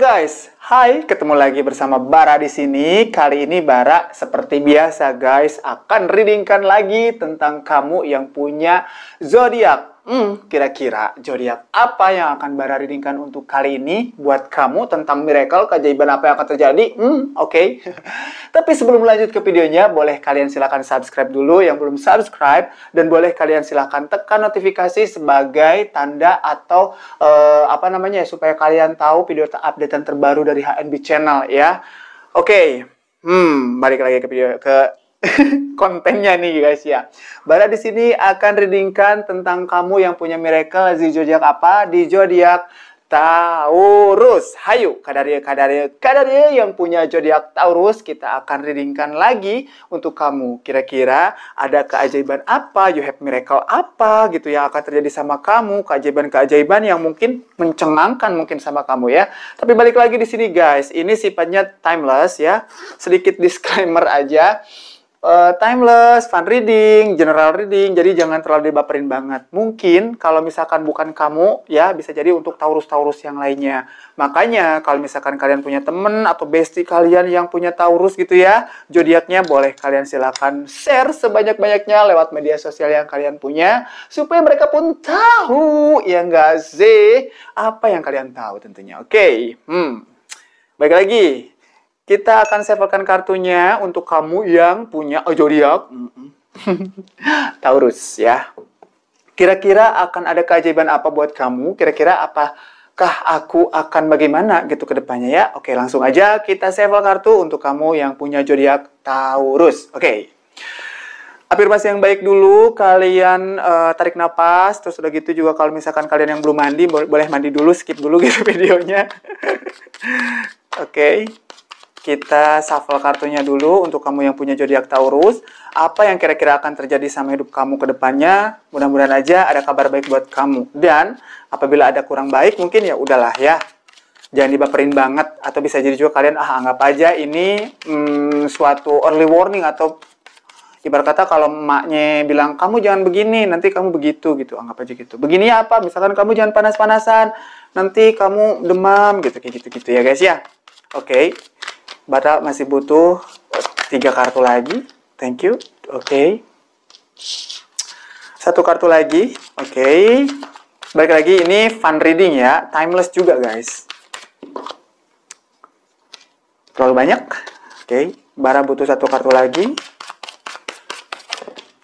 guys, hai, ketemu lagi bersama Bara di sini. Kali ini Bara seperti biasa guys akan readingkan lagi tentang kamu yang punya zodiak. Kira-kira zodiak apa yang akan Bara readingkan untuk kali ini buat kamu tentang miracle, keajaiban apa yang akan terjadi? Oke. Tapi sebelum lanjut ke videonya, boleh kalian silakan subscribe dulu yang belum subscribe, dan boleh kalian silakan tekan notifikasi sebagai tanda atau supaya kalian tahu video updatean terbaru dari HNB Channel ya. Oke. Balik lagi ke video kontennya nih guys ya. Bara di sini akan readingkan tentang kamu yang punya miracle di zodiak apa? Di zodiak Taurus. Hayu, kadaria yang punya zodiak Taurus, kita akan readingkan lagi untuk kamu. Kira-kira ada keajaiban apa, you have miracle apa gitu yang akan terjadi sama kamu, keajaiban-keajaiban yang mungkin mencengangkan mungkin sama kamu ya. Tapi balik lagi di sini guys, ini sifatnya timeless ya. Sedikit disclaimer aja. Timeless, fun reading, general reading, jadi jangan terlalu dibaperin banget. Mungkin kalau misalkan bukan kamu, ya bisa jadi untuk Taurus-Taurus yang lainnya. Makanya kalau misalkan kalian punya temen atau bestie kalian yang punya Taurus gitu ya, zodiaknya boleh kalian silakan share sebanyak-banyaknya lewat media sosial yang kalian punya, supaya mereka pun tahu, ya nggak sih, apa yang kalian tahu tentunya. Oke. Baik lagi. Kita akan sevelkan kartunya untuk kamu yang punya zodiak Taurus ya. Kira-kira akan ada keajaiban apa buat kamu? Kira-kira apakah aku akan bagaimana gitu ke depannya ya? Oke, langsung aja kita sevel kartu untuk kamu yang punya zodiak Taurus. Oke. Afirmasi yang baik dulu, kalian tarik nafas, terus udah gitu juga kalau misalkan kalian yang belum mandi, boleh mandi dulu, skip dulu gitu videonya. Oke. Kita shuffle kartunya dulu untuk kamu yang punya zodiak Taurus. Apa yang kira-kira akan terjadi sama hidup kamu ke depannya? Mudah-mudahan aja ada kabar baik buat kamu. Dan apabila ada kurang baik, mungkin ya udahlah ya. Jangan dibaperin banget. Atau bisa jadi juga kalian anggap aja ini suatu early warning, atau ibarat kata kalau emaknya bilang kamu jangan begini, nanti kamu begitu gitu. Anggap aja gitu. Begini apa? Misalkan kamu jangan panas-panasan, nanti kamu demam gitu, kayak gitu-gitu ya guys ya. Oke. Bara masih butuh 3 kartu lagi. Thank you. Oke. 1 kartu lagi. Oke. Balik lagi, ini fun reading ya. Timeless juga guys. Terlalu banyak. Oke. Bara butuh 1 kartu lagi.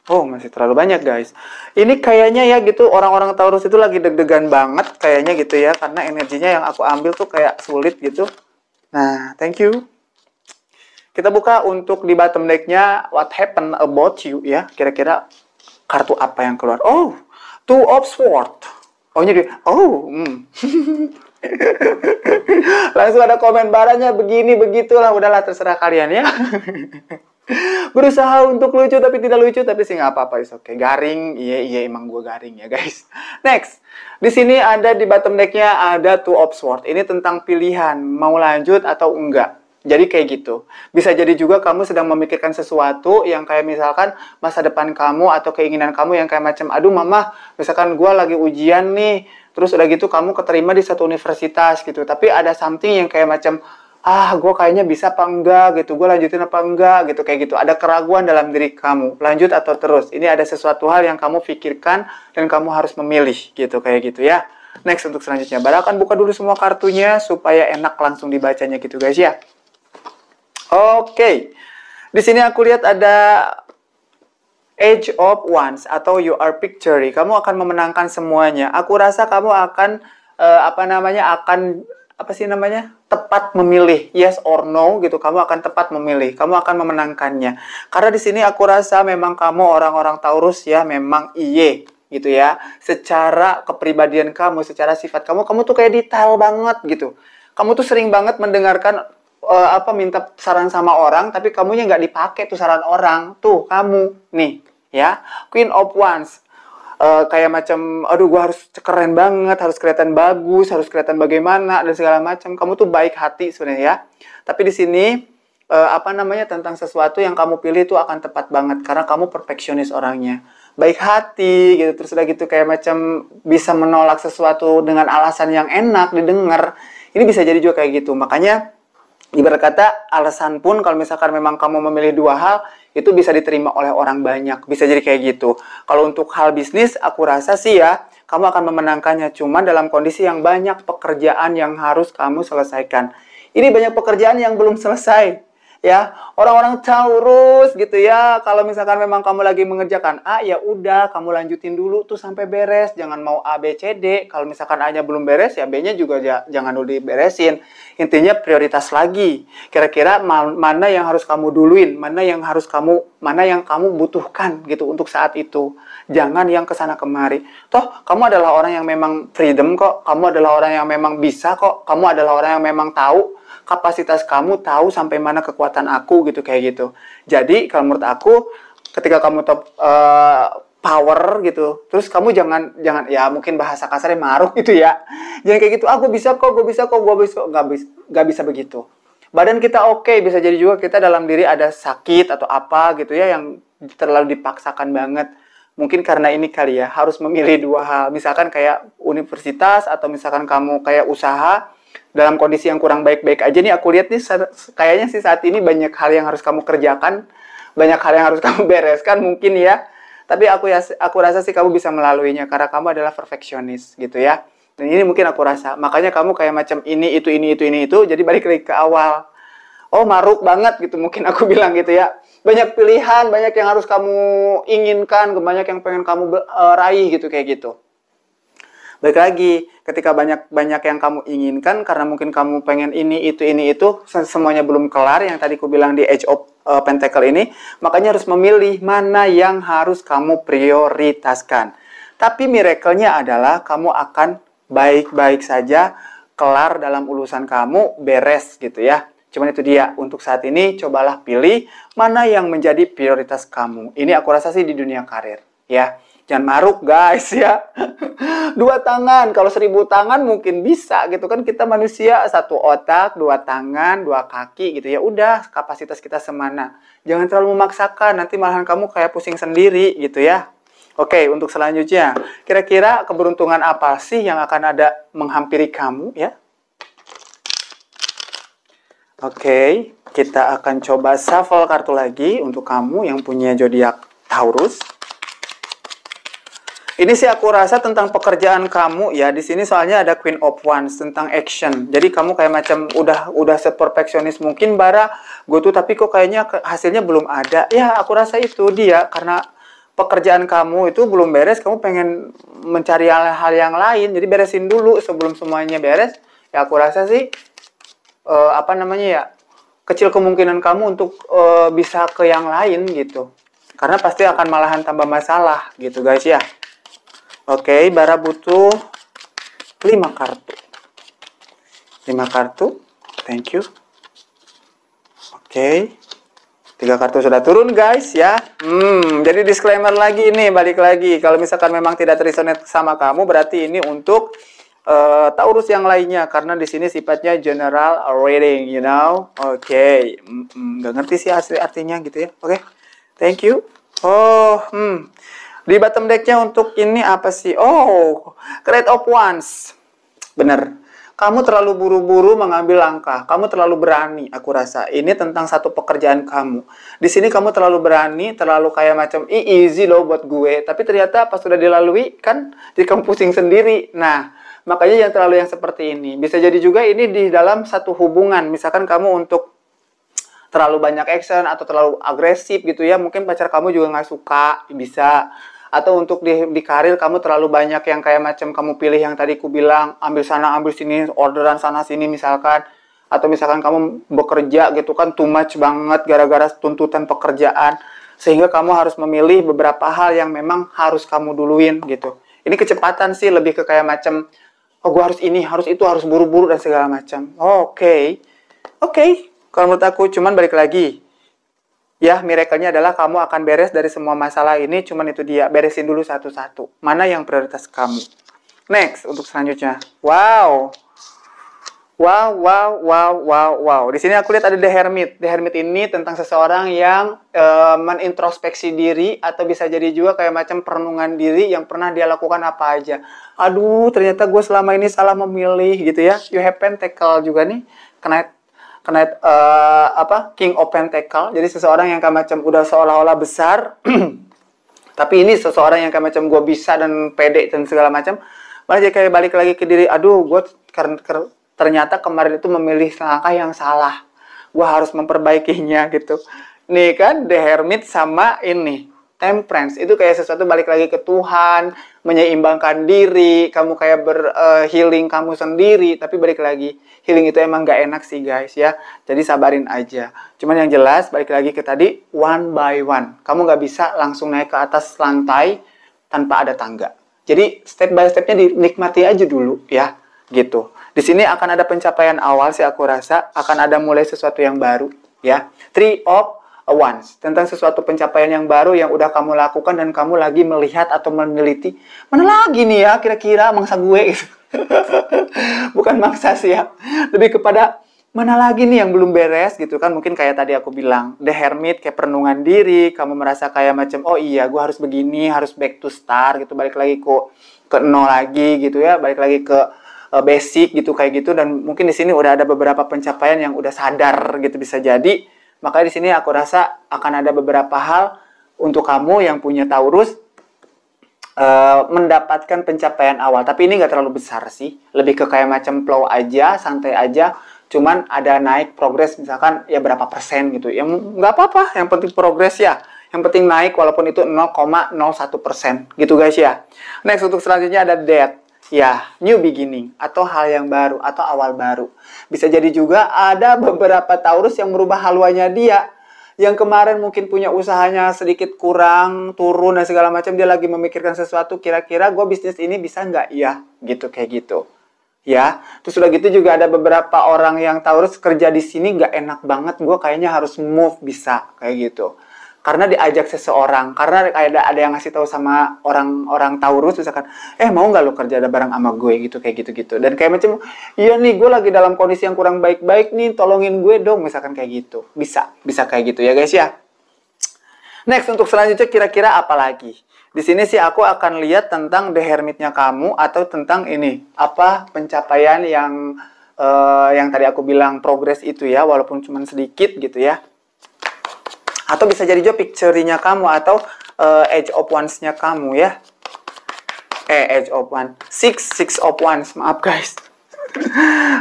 Oh, masih terlalu banyak guys. Ini kayaknya ya gitu, orang-orang Taurus itu lagi deg-degan banget kayaknya gitu ya. Karena energinya yang aku ambil tuh kayak sulit gitu. Nah, thank you. Kita buka untuk di bottom deck-nya what happened about you ya. Kira-kira kartu apa yang keluar? Oh, Two of Swords. Oh, jadi langsung ada komen baranya begini begitulah, udahlah terserah kalian ya. Berusaha untuk lucu tapi tidak lucu, tapi sih nggak apa-apa, is oke. Garing, iya emang gue garing ya guys. Next, di sini ada di bottom deck-nya ada Two of Swords. Ini tentang pilihan mau lanjut atau enggak. Jadi kayak gitu. Bisa jadi juga kamu sedang memikirkan sesuatu yang kayak misalkan masa depan kamu atau keinginan kamu yang kayak macam, aduh mama, misalkan gue lagi ujian nih, terus udah gitu kamu keterima di satu universitas gitu. Tapi ada something yang kayak macam, gue kayaknya bisa apa enggak gitu, gue lanjutin apa enggak gitu, kayak gitu. Ada keraguan dalam diri kamu, lanjut atau terus. Ini ada sesuatu hal yang kamu pikirkan dan kamu harus memilih gitu, kayak gitu ya. Next, untuk selanjutnya, Bara akan buka dulu semua kartunya supaya enak langsung dibacanya gitu guys ya. Oke, di sini aku lihat ada Age of Wands atau you are victory. Kamu akan memenangkan semuanya. Aku rasa kamu akan tepat memilih yes or no gitu. Kamu akan tepat memilih. Kamu akan memenangkannya. Karena di sini aku rasa memang kamu orang-orang Taurus ya, memang iye gitu ya. Secara kepribadian kamu, secara sifat kamu tuh kayak detail banget gitu. Kamu tuh sering banget mendengarkan minta saran sama orang, tapi kamunya nggak dipakai tuh saran orang. Tuh kamu nih ya, Queen of Wands, kayak macam aduh gue harus keren banget, harus kelihatan bagus, harus kelihatan bagaimana dan segala macam. Kamu tuh baik hati sebenarnya ya, tapi di sini tentang sesuatu yang kamu pilih tuh akan tepat banget karena kamu perfeksionis orangnya, baik hati gitu, terus udah gitu kayak macam bisa menolak sesuatu dengan alasan yang enak didengar. Ini bisa jadi juga kayak gitu. Makanya ibarat kata alasan pun kalau misalkan memang kamu memilih dua hal, itu bisa diterima oleh orang banyak. Bisa jadi kayak gitu. Kalau untuk hal bisnis, aku rasa sih ya, kamu akan memenangkannya. Cuman dalam kondisi yang banyak pekerjaan yang harus kamu selesaikan. Ini banyak pekerjaan yang belum selesai. Ya, orang-orang Taurus gitu ya. Kalau misalkan memang kamu lagi mengerjakan A, ya udah kamu lanjutin dulu tuh sampai beres. Jangan mau A, B, C, D. Kalau misalkan A-nya belum beres, ya B-nya juga jangan dulu diberesin. Intinya prioritas lagi. Kira-kira mana yang harus kamu duluin, mana yang kamu butuhkan gitu untuk saat itu. Jangan yang kesana kemari. Toh, kamu adalah orang yang memang freedom kok. Kamu adalah orang yang memang bisa kok. Kamu adalah orang yang memang tahu kapasitas kamu, tahu sampai mana kekuatan aku gitu, kayak gitu. Jadi kalau menurut aku, ketika kamu top power gitu, terus kamu jangan ya mungkin bahasa kasarnya maruk gitu ya. Jangan kayak gitu, aku bisa kok, gue bisa kok, gue bisa kok. Nggak bisa begitu. Badan kita oke, bisa jadi juga kita dalam diri ada sakit atau apa gitu ya, yang terlalu dipaksakan banget. Mungkin karena ini kali ya, harus memilih dua hal. Misalkan kayak universitas, atau misalkan kamu kayak usaha, dalam kondisi yang kurang baik-baik aja nih, aku lihat nih kayaknya sih saat ini banyak hal yang harus kamu kerjakan, banyak hal yang harus kamu bereskan mungkin ya. Tapi aku rasa sih kamu bisa melaluinya karena kamu adalah perfeksionis gitu ya. Dan ini mungkin aku rasa, makanya kamu kayak macam ini itu, jadi balik lagi ke awal. Oh, maruk banget gitu mungkin aku bilang gitu ya. Banyak pilihan, banyak yang harus kamu inginkan, banyak yang pengen kamu raih gitu, kayak gitu. Balik lagi, ketika banyak yang kamu inginkan, karena mungkin kamu pengen ini, itu, semuanya belum kelar, yang tadi aku bilang di Age of Pentacle ini, makanya harus memilih mana yang harus kamu prioritaskan. Tapi miracle-nya adalah kamu akan baik-baik saja, kelar dalam urusan kamu, beres gitu ya. Cuman itu dia, untuk saat ini cobalah pilih mana yang menjadi prioritas kamu. Ini aku rasa sih di dunia karir ya. Jangan maruk guys ya. Dua tangan, kalau 1000 tangan mungkin bisa gitu kan, kita manusia, satu otak, dua tangan, dua kaki gitu ya. Udah, kapasitas kita semana. Jangan terlalu memaksakan, nanti malahan kamu kayak pusing sendiri gitu ya. Oke, untuk selanjutnya, kira-kira keberuntungan apa sih yang akan ada menghampiri kamu ya? Oke, kita akan coba shuffle kartu lagi untuk kamu yang punya zodiak Taurus. Ini sih aku rasa tentang pekerjaan kamu ya. Di sini soalnya ada Queen of Wands tentang action. Jadi kamu kayak macam udah seperfeksionis mungkin bara gue tuh, tapi kok kayaknya hasilnya belum ada. Ya, aku rasa itu dia karena pekerjaan kamu itu belum beres, kamu pengen mencari hal yang lain. Jadi beresin dulu sebelum semuanya beres. Ya aku rasa sih kecil kemungkinan kamu untuk bisa ke yang lain gitu. Karena pasti akan malahan tambah masalah gitu guys ya. Oke, bara butuh 5 kartu. 5 kartu. Thank you. Oke. 3 kartu sudah turun guys ya. Jadi disclaimer lagi nih, balik lagi. Kalau misalkan memang tidak resonate sama kamu, berarti ini untuk Taurus yang lainnya, karena di sini sifatnya general reading, you know. Oke. Nggak ngerti sih asli artinya gitu ya. Oke. Thank you. Di bottom decknya untuk ini apa sih? Oh, Knight of Wands. Bener. Kamu terlalu buru-buru mengambil langkah. Kamu terlalu berani, aku rasa. Ini tentang satu pekerjaan kamu. Di sini kamu terlalu berani, terlalu kayak macam, easy loh buat gue. Tapi ternyata pas sudah dilalui, kan jadi kamu pusing sendiri. Nah, makanya jangan terlalu yang seperti ini. Bisa jadi juga ini di dalam satu hubungan. Misalkan kamu untuk terlalu banyak action atau terlalu agresif gitu ya. Mungkin pacar kamu juga nggak suka, bisa. Atau untuk di karir kamu terlalu banyak yang kayak macam kamu pilih yang tadi ku bilang, ambil sana ambil sini, orderan sana sini misalkan. Atau misalkan kamu bekerja gitu kan too much banget gara-gara tuntutan pekerjaan, sehingga kamu harus memilih beberapa hal yang memang harus kamu duluin gitu. Ini kecepatan sih, lebih ke kayak macam, oh gue harus ini, harus itu, harus buru-buru dan segala macam. Oke. Kalau menurut aku, cuman balik lagi ya, miracle-nya adalah kamu akan beres dari semua masalah ini. Cuman itu dia, beresin dulu satu-satu. Mana yang prioritas kamu. Next, untuk selanjutnya. Wow. Wow, wow, wow, wow, wow. Di sini aku lihat ada The Hermit. The Hermit ini tentang seseorang yang menintrospeksi diri atau bisa jadi juga kayak macam perenungan diri yang pernah dia lakukan apa aja. Aduh, ternyata gue selama ini salah memilih gitu ya. You have Pentacle juga nih. Knight King of Pentacle. Jadi seseorang yang kayak macam udah seolah-olah besar. Tapi ini seseorang yang kayak macam gue bisa dan pede dan segala macam. Malah jadi kayak balik lagi ke diri. Aduh, gue ternyata kemarin itu memilih langkah yang salah. Gue harus memperbaikinya gitu. Nih kan, The Hermit sama ini, Temperance. Itu kayak sesuatu balik lagi ke Tuhan, menyeimbangkan diri, kamu kayak healing kamu sendiri. Tapi balik lagi, healing itu emang gak enak sih guys ya. Jadi sabarin aja. Cuman yang jelas, balik lagi ke tadi, one by one. Kamu gak bisa langsung naik ke atas lantai tanpa ada tangga. Jadi step by stepnya dinikmati aja dulu ya, gitu. Di sini akan ada pencapaian awal sih aku rasa, akan ada mulai sesuatu yang baru ya. Three of Wands, tentang sesuatu pencapaian yang baru yang udah kamu lakukan dan kamu lagi melihat atau meneliti. Mana lagi nih ya kira-kira mangsa gue gitu. Bukan mangsa sih ya. Lebih kepada mana lagi nih yang belum beres gitu kan. Mungkin kayak tadi aku bilang, The Hermit kayak perenungan diri, kamu merasa kayak macam oh iya gue harus begini, harus back to start gitu, balik lagi ke nol lagi gitu ya, balik lagi ke basic gitu kayak gitu. Dan mungkin di sini udah ada beberapa pencapaian yang udah sadar gitu bisa jadi. Makanya di sini aku rasa akan ada beberapa hal untuk kamu yang punya Taurus mendapatkan pencapaian awal. Tapi ini nggak terlalu besar sih, lebih ke kayak macam flow aja, santai aja. Cuman ada naik progres misalkan ya berapa persen gitu. Ya nggak apa-apa, yang penting progres ya. Yang penting naik walaupun itu 0,01% gitu guys ya. Next untuk selanjutnya ada Death. Ya, new beginning, atau hal yang baru, atau awal baru. Bisa jadi juga ada beberapa Taurus yang merubah haluannya dia. Yang kemarin mungkin punya usahanya sedikit kurang, turun, dan segala macam. Dia lagi memikirkan sesuatu, kira-kira gue bisnis ini bisa nggak ya? Gitu, kayak gitu. Ya, terus udah gitu juga ada beberapa orang yang Taurus kerja di sini nggak enak banget. Gue kayaknya harus move, bisa, kayak gitu. Karena diajak seseorang, karena ada yang ngasih tahu sama orang Taurus misalkan, mau nggak lo kerja ada bareng sama gue gitu kayak gitu. Dan kayak macam, iya nih gue lagi dalam kondisi yang kurang baik-baik nih, tolongin gue dong misalkan kayak gitu. Bisa kayak gitu ya guys ya. Next untuk selanjutnya kira-kira apa lagi? Di sini sih aku akan lihat tentang The Hermitnya kamu atau tentang ini apa pencapaian yang tadi aku bilang progres itu ya, walaupun cuma sedikit gitu ya. Atau bisa jadi juga picture-nya kamu atau Age of Wands-nya kamu ya. Age of Wands. Six of Wands. Maaf guys.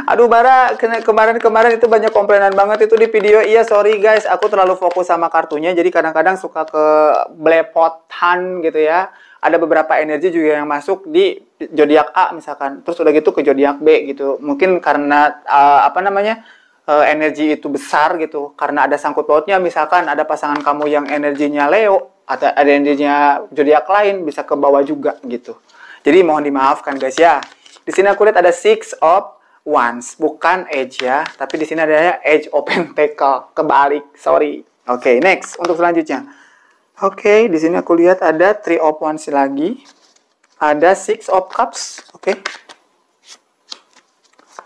Aduh Bara, kemarin itu banyak komplainan banget itu di video. Iya sorry guys, aku terlalu fokus sama kartunya. Jadi kadang-kadang suka ke belepotan gitu ya. Ada beberapa energi juga yang masuk di zodiak A misalkan. Terus udah gitu ke zodiak B gitu. Mungkin karena energi itu besar gitu, karena ada sangkut pautnya. Misalkan ada pasangan kamu yang energinya Leo atau ada energinya zodiak lain, bisa ke bawah juga gitu. Jadi mohon dimaafkan guys ya. Di sini aku lihat ada Six of Wands, bukan Age ya, tapi di sini ada Age of Pentacle, kebalik, sorry. Oke, next untuk selanjutnya. Oke, di sini aku lihat ada Three of Wands lagi, ada Six of Cups. Oke.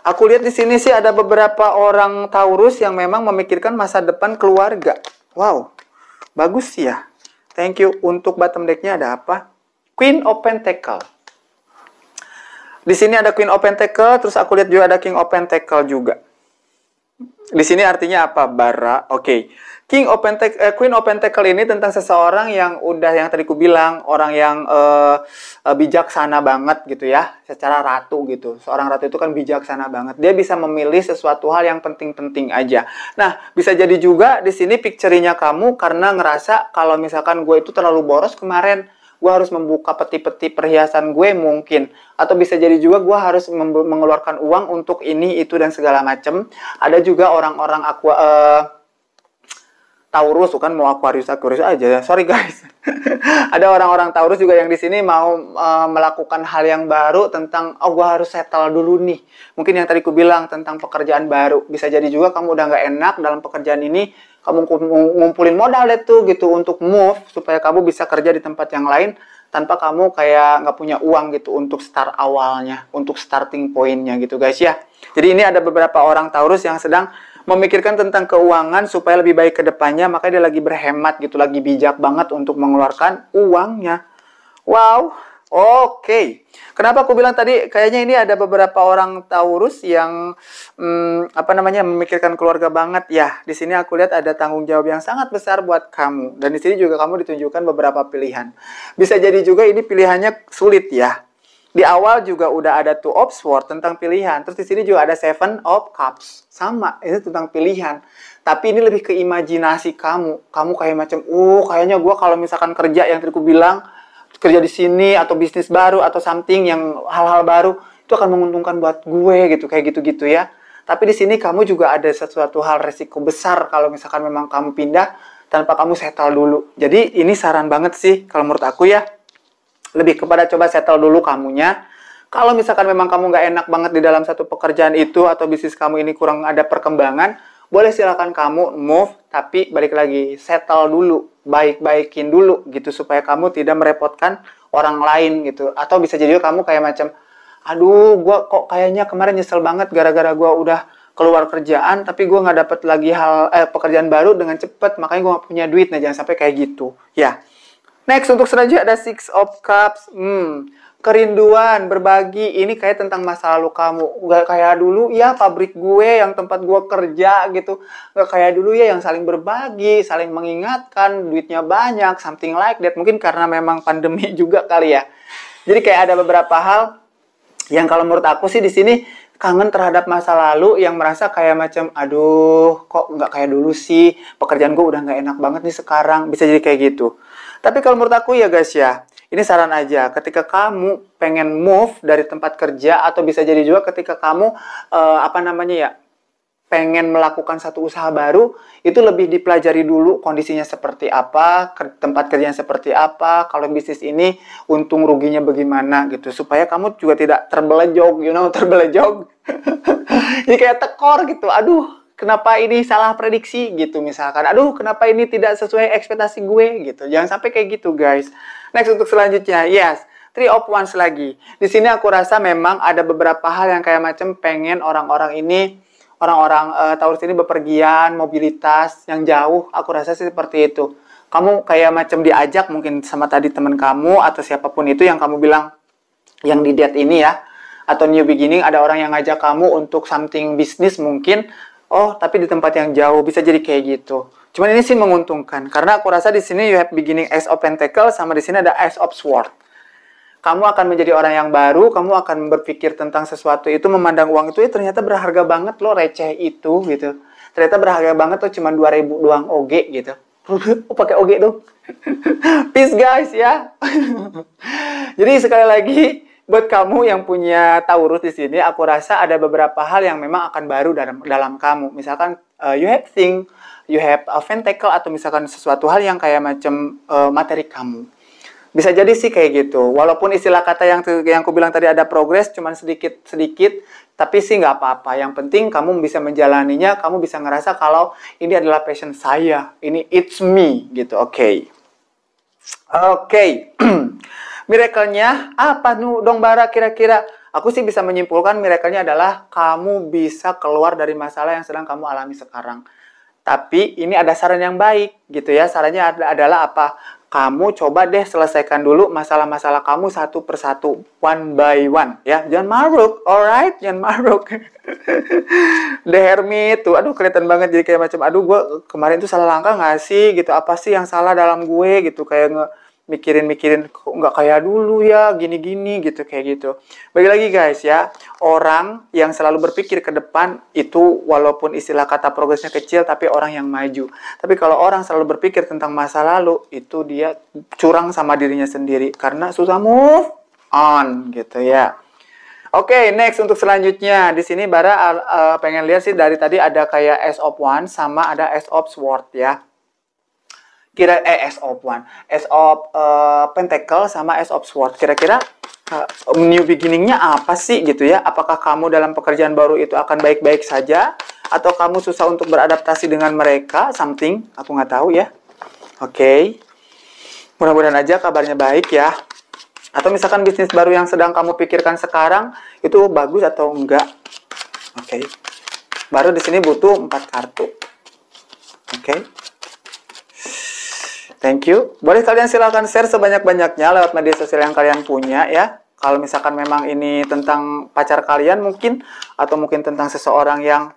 Aku lihat di sini sih ada beberapa orang Taurus yang memang memikirkan masa depan keluarga. Wow, bagus ya. Thank you. Untuk bottom deck-nya ada apa? Queen of Pentacle. Di sini ada Queen of Pentacle, terus aku lihat juga ada King of Pentacle juga. Di sini artinya apa, Bara? Oke. Queen of Pentacle ini tentang seseorang yang yang tadi ku bilang, orang yang bijaksana banget gitu ya, secara ratu gitu. Seorang ratu itu kan bijaksana banget. Dia bisa memilih sesuatu hal yang penting-penting aja. Nah, bisa jadi juga di sini picture-nya kamu karena ngerasa kalau misalkan gue itu terlalu boros kemarin, gue harus membuka peti-peti perhiasan gue mungkin. Atau bisa jadi juga gue harus mengeluarkan uang untuk ini, itu, dan segala macem. Ada juga orang-orang Taurus, bukan mau Aquarius aja ya. Sorry guys. Ada orang-orang Taurus juga yang di sini mau melakukan hal yang baru tentang gue harus settle dulu nih. Mungkin yang tadi ku bilang tentang pekerjaan baru. Bisa jadi juga kamu udah nggak enak dalam pekerjaan ini, kamu ngumpulin modal deh tuh gitu untuk move supaya kamu bisa kerja di tempat yang lain tanpa kamu kayak nggak punya uang gitu untuk start awalnya, untuk starting pointnya gitu guys ya. Jadi ini ada beberapa orang Taurus yang sedang memikirkan tentang keuangan supaya lebih baik ke depannya, makanya dia lagi berhemat gitu, lagi bijak banget untuk mengeluarkan uangnya. Wow, oke. Kenapa aku bilang tadi kayaknya ini ada beberapa orang Taurus yang memikirkan keluarga banget ya. Di sini aku lihat ada tanggung jawab yang sangat besar buat kamu, dan di sini juga kamu ditunjukkan beberapa pilihan. Bisa jadi juga ini pilihannya sulit ya. Di awal juga udah ada Two of Swords tentang pilihan. Terus di sini juga ada Seven of Cups. Sama, ini tentang pilihan. Tapi ini lebih ke imajinasi kamu. Kamu kayak macam, kayaknya gue kalau misalkan kerja yang tadi aku bilang, kerja di sini atau bisnis baru atau something yang hal-hal baru, itu akan menguntungkan buat gue gitu, kayak gitu-gitu ya. Tapi di sini kamu juga ada sesuatu hal resiko besar kalau misalkan memang kamu pindah tanpa kamu settle dulu. Jadi ini saran banget sih kalau menurut aku ya. Lebih kepada coba settle dulu kamunya. Kalau misalkan memang kamu nggak enak banget di dalam satu pekerjaan itu atau bisnis kamu ini kurang ada perkembangan, boleh silakan kamu move, tapi balik lagi settle dulu, baik-baikin dulu gitu supaya kamu tidak merepotkan orang lain gitu. Atau bisa jadi kamu kayak macam, aduh, gue kok kayaknya kemarin nyesel banget gara-gara gue udah keluar kerjaan, tapi gue nggak dapet lagi pekerjaan baru dengan cepet, makanya gue nggak punya duit. Nah, jangan sampai kayak gitu ya. Next, untuk selanjutnya ada Six of Cups. Kerinduan, berbagi. Ini kayak tentang masa lalu kamu. Gak kayak dulu ya pabrik gue, yang tempat gue kerja gitu. Gak kayak dulu ya yang saling berbagi, saling mengingatkan, duitnya banyak, something like that. Mungkin karena memang pandemi juga kali ya. Jadi kayak ada beberapa hal yang kalau menurut aku sih di sini kangen terhadap masa lalu, yang merasa kayak macam, aduh, kok nggak kayak dulu sih, pekerjaan gue udah nggak enak banget nih sekarang. Bisa jadi kayak gitu. Tapi kalau menurut aku ya guys ya, ini saran aja, ketika kamu pengen move dari tempat kerja, atau bisa jadi juga ketika kamu pengen melakukan satu usaha baru, itu lebih dipelajari dulu kondisinya seperti apa, tempat kerjanya seperti apa, kalau bisnis ini untung ruginya bagaimana gitu, supaya kamu juga tidak terbelejog, terbelejog. Jadi kayak tekor gitu, aduh, kenapa ini salah prediksi gitu misalkan. Aduh, kenapa ini tidak sesuai ekspektasi gue gitu. Jangan sampai kayak gitu, guys. Next, untuk selanjutnya, yes, Three of Wands lagi. Di sini aku rasa memang ada beberapa hal yang kayak macam pengen orang-orang Taurus ini bepergian, mobilitas yang jauh. Aku rasa sih seperti itu. Kamu kayak macam diajak mungkin sama tadi teman kamu atau siapapun itu yang kamu bilang yang di date ini ya, atau new beginning, ada orang yang ngajak kamu untuk something bisnis mungkin. Oh, tapi di tempat yang jauh, bisa jadi kayak gitu. Cuman ini sih menguntungkan, karena aku rasa di sini you have beginning Ace of Pentacles, sama di sini ada Ace of Swords. Kamu akan menjadi orang yang baru, kamu akan berpikir tentang sesuatu itu, memandang uang itu, ternyata berharga banget loh, receh itu, gitu. Ternyata berharga banget tuh, cuma 2.000 doang oge, gitu. Oh, pakai oge tuh. Peace guys, ya. Jadi sekali lagi, buat kamu yang punya Taurus di sini, aku rasa ada beberapa hal yang memang akan baru dalam kamu. Misalkan you have thing, you have a pentacle, atau misalkan sesuatu hal yang kayak macam materi kamu. Bisa jadi sih kayak gitu. Walaupun istilah kata yang aku bilang tadi ada progres, cuman sedikit-sedikit, tapi sih nggak apa-apa. Yang penting kamu bisa menjalaninya, kamu bisa ngerasa kalau ini adalah passion saya, ini it's me gitu. Oke. Miracle-nya apa dong Bara kira-kira? Aku sih bisa menyimpulkan miracle-nya adalah kamu bisa keluar dari masalah yang sedang kamu alami sekarang. Tapi ini ada saran yang baik gitu ya. Sarannya adalah apa? Kamu coba deh selesaikan dulu masalah-masalah kamu satu persatu, one by one ya. Jangan maruk, alright? Jangan maruk. The Hermit tuh, aduh kelihatan banget jadi kayak macam, aduh gue kemarin tuh salah langkah nggak sih gitu? Apa sih yang salah dalam gue gitu? Kayak mikirin kok nggak kayak dulu ya, gini-gini gitu, kayak gitu. Bagi lagi guys ya, orang yang selalu berpikir ke depan itu walaupun istilah kata progresnya kecil, tapi orang yang maju. Tapi kalau orang selalu berpikir tentang masa lalu, itu dia curang sama dirinya sendiri karena susah move on gitu ya. Oke, next untuk selanjutnya di sini Bara pengen lihat sih, dari tadi ada kayak Ace of Wands sama ada Ace of Swords ya. Ace of Pentacle sama Ace of Swords. Kira-kira new beginning-nya apa sih gitu ya? Apakah kamu dalam pekerjaan baru itu akan baik-baik saja? Atau kamu susah untuk beradaptasi dengan mereka? Something, aku nggak tahu ya. Oke. Mudah-mudahan aja kabarnya baik ya. Atau misalkan bisnis baru yang sedang kamu pikirkan sekarang itu bagus atau enggak. Oke. Baru di sini butuh 4 kartu. Oke. Thank you. Boleh kalian silakan share sebanyak-banyaknya lewat media sosial yang kalian punya ya. Kalau misalkan memang ini tentang pacar kalian mungkin, atau mungkin tentang seseorang yang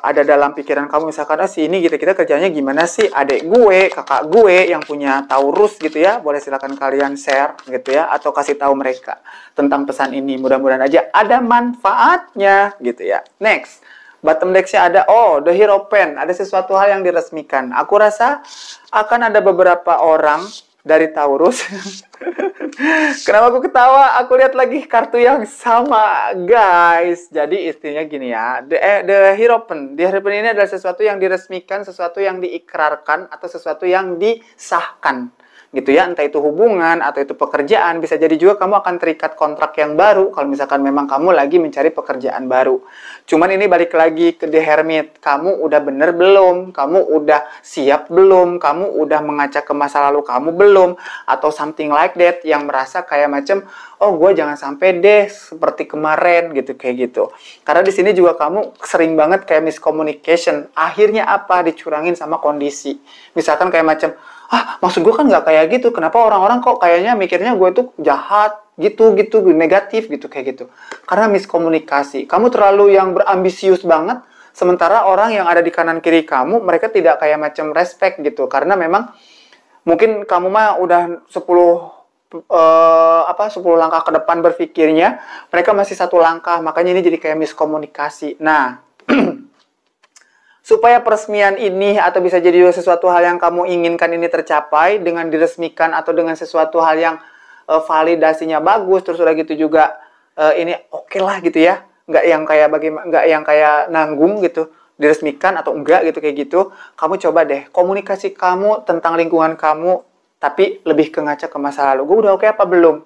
ada dalam pikiran kamu, misalkan si ini kita kerjanya gimana sih, adik gue, kakak gue yang punya Taurus gitu ya, boleh silakan kalian share gitu ya, atau kasih tahu mereka tentang pesan ini. Mudah-mudahan aja ada manfaatnya gitu ya. Next, bottom decksnya ada, The Hierophant, ada sesuatu hal yang diresmikan. Aku rasa akan ada beberapa orang dari Taurus. Kenapa aku ketawa? Aku lihat lagi kartu yang sama, guys. Jadi istinya gini ya, the Hierophant. The Hierophant ini adalah sesuatu yang diresmikan, sesuatu yang diikrarkan, atau sesuatu yang disahkan. Gitu ya, entah itu hubungan atau itu pekerjaan. Bisa jadi juga kamu akan terikat kontrak yang baru kalau misalkan memang kamu lagi mencari pekerjaan baru. Cuman ini balik lagi ke The Hermit. Kamu udah bener belum? Kamu udah siap belum? Kamu udah mengaca ke masa lalu kamu belum? Atau something like that, yang merasa kayak macam, gue jangan sampai deh seperti kemarin gitu, kayak gitu. Karena di sini juga kamu sering banget kayak miscommunication. Akhirnya apa? Dicurangin sama kondisi. Misalkan kayak macam, maksud gue kan nggak kayak gitu. Kenapa orang-orang kok kayaknya mikirnya gue tuh jahat, gitu, negatif, gitu, kayak gitu. Karena miskomunikasi. Kamu terlalu yang berambisius banget, sementara orang yang ada di kanan kiri kamu, mereka tidak kayak macam respect gitu. Karena memang mungkin kamu mah udah 10 langkah ke depan berpikirnya, mereka masih 1 langkah. Makanya ini jadi kayak miskomunikasi. Nah, supaya peresmian ini atau bisa jadi sesuatu hal yang kamu inginkan ini tercapai dengan diresmikan atau dengan sesuatu hal yang validasinya bagus, terus udah gitu juga ini oke lah gitu ya, nggak yang kayak nanggung gitu, diresmikan atau enggak gitu, kayak gitu. Kamu coba deh komunikasi kamu tentang lingkungan kamu, tapi lebih ke ngaca ke masa lalu. Gue udah oke apa belum?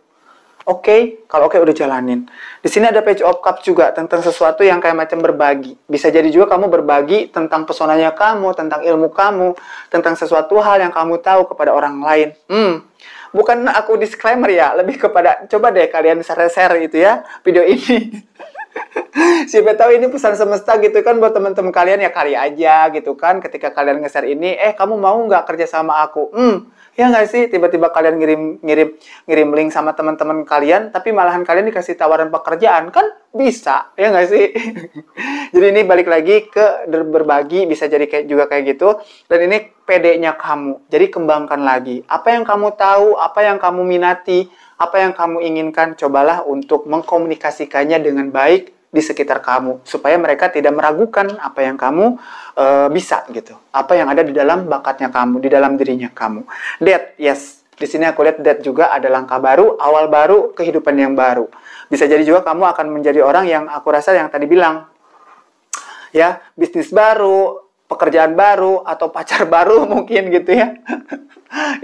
Oke, kalau oke udah jalanin. Di sini ada Page of Cups juga tentang sesuatu yang kayak macam berbagi. Bisa jadi juga kamu berbagi tentang pesonanya kamu, tentang ilmu kamu, tentang sesuatu hal yang kamu tahu kepada orang lain. Bukan aku disclaimer ya, lebih kepada coba deh kalian share itu ya video ini. Siapa tahu ini pesan semesta gitu kan buat teman-teman kalian, ya kali aja gitu kan ketika kalian nge-share ini, kamu mau nggak kerja sama aku? Ya nggak sih, tiba-tiba kalian ngirim link sama teman-teman kalian, tapi malahan kalian dikasih tawaran pekerjaan, kan bisa, ya nggak sih? Jadi ini balik lagi ke berbagi, bisa jadi juga kayak gitu. Dan ini PD-nya kamu, jadi kembangkan lagi. Apa yang kamu tahu, apa yang kamu minati, apa yang kamu inginkan, cobalah untuk mengkomunikasikannya dengan baik di sekitar kamu, supaya mereka tidak meragukan apa yang kamu bisa gitu, apa yang ada di dalam bakatnya kamu, di dalam dirinya kamu. That, yes, di sini aku lihat that juga ada langkah baru, awal baru, kehidupan yang baru. Bisa jadi juga kamu akan menjadi orang yang aku rasa yang tadi bilang, ya, bisnis baru, pekerjaan baru, atau pacar baru mungkin gitu ya.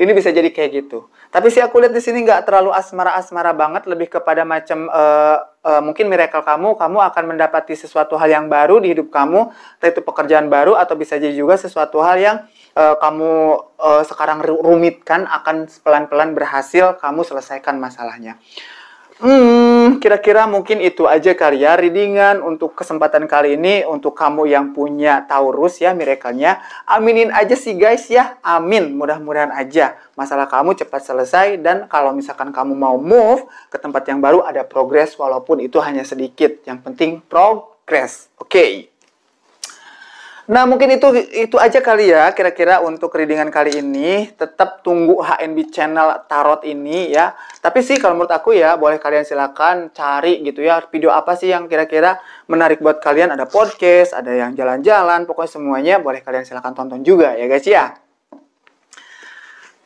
Ini bisa jadi kayak gitu. Tapi sih aku lihat di sini nggak terlalu asmara-asmara banget, lebih kepada macam mungkin miracle kamu akan mendapati sesuatu hal yang baru di hidup kamu, entah itu pekerjaan baru atau bisa jadi juga sesuatu hal yang kamu sekarang rumitkan akan pelan-pelan berhasil kamu selesaikan masalahnya. Kira-kira mungkin itu aja kali ya readingan untuk kesempatan kali ini untuk kamu yang punya Taurus ya, miracle-nya. Aminin aja sih guys ya, amin. Mudah-mudahan aja masalah kamu cepat selesai, dan kalau misalkan kamu mau move ke tempat yang baru ada progres walaupun itu hanya sedikit. Yang penting progres. Oke. Nah, mungkin itu aja kali ya kira-kira untuk readingan kali ini. Tetap tunggu HNB channel tarot ini ya. Tapi sih kalau menurut aku ya, boleh kalian silakan cari gitu ya, video apa sih yang kira-kira menarik buat kalian. Ada podcast, ada yang jalan-jalan, pokoknya semuanya boleh kalian silakan tonton juga ya guys ya.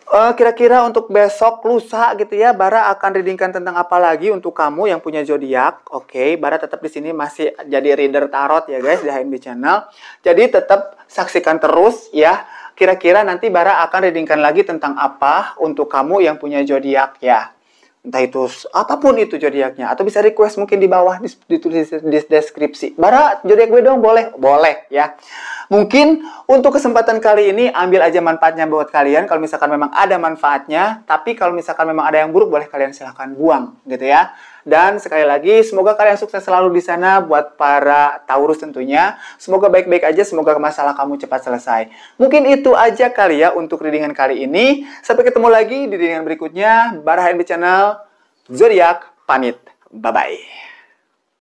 Kira-kira untuk besok lusa gitu ya, Bara akan readingkan tentang apa lagi untuk kamu yang punya zodiak. Oke, Bara tetap di sini masih jadi reader tarot ya guys di HNB channel. Jadi tetap saksikan terus ya. Kira-kira nanti Bara akan readingkan lagi tentang apa untuk kamu yang punya zodiak ya. Entah itu apapun itu zodiaknya, atau bisa request mungkin di bawah ditulis di deskripsi. Bara, zodiak gue dong, boleh? Boleh ya. Mungkin untuk kesempatan kali ini ambil aja manfaatnya buat kalian kalau misalkan memang ada manfaatnya, tapi kalau misalkan memang ada yang buruk boleh kalian silahkan buang gitu ya. Dan sekali lagi semoga kalian sukses selalu di sana buat para Taurus tentunya. Semoga baik-baik aja, semoga masalah kamu cepat selesai. Mungkin itu aja kali ya untuk readingan kali ini. Sampai ketemu lagi di readingan berikutnya. Bara HNB Channel Zodiak pamit. Bye-bye.